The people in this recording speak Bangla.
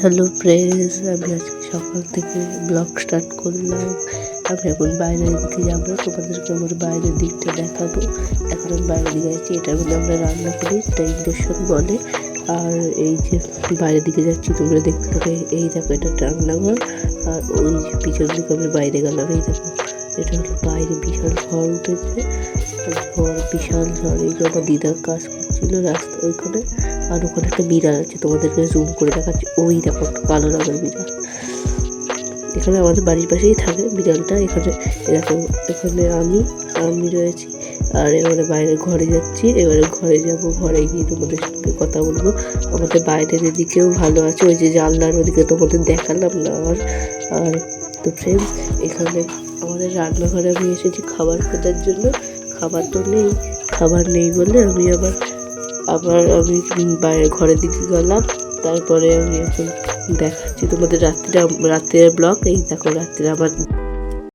হ্যালো ফ্রেন্ডস, আমি আজকে সকাল থেকে ব্লগ স্টার্ট করলাম। আমি এখন বাইরের দিকে যাবো, তোমাদেরকে আমার বাইরের দিকটা দেখাবো। এখন আমি বাইরের দিকে যাচ্ছি, এটা বলে আমরা রান্না করি, এটা ইন্ডাকশন বলে। আর এই যে বাইরের দিকে যাচ্ছি তোমরা দেখতে থাকো। এই দেখো এটা রান্নাঘর, আর ওই পিছন দিকে আমি বাইরে গেলাম। এই দেখো এটা হলো বাইরে বিশাল ঝড় উঠেছে, বিশাল ঝড়। এই যে আমার দিদার কাজ করছিল রাস্তা ওইখানে, আর ওখানে একটা বিড়াল আছে, তোমাদেরকে জুম করে দেখাচ্ছি। ওই দেখো একটা কালো রঙের বিড়াল, এখানে আমাদের বাড়ির পাশেই থাকে বিড়ালটা। এখানে এরকম, এখানে আমি রয়েছি। আর এবারে বাইরে ঘরে যাচ্ছি, এবারে ঘরে যাব, ঘরে গিয়ে তোমাদের সঙ্গে কথা বলবো। আমাদের বাইরের এদিকেও ভালো আছে, ওই যে জানলার ওদিকে তোমাদের দেখালাম না। আর তো ফ্রেন্ডস, এখানে আমাদের রান্নাঘরে আমি এসেছি খাবার খোঁজার জন্য। খাবার নেই বলে আমি আমি বাইরে ঘরের দিকে গেলাম। তারপরে আমি এখন দেখাচ্ছি তোমাদের রাত্রের ব্লগ। এই দেখো রাত্রে আমার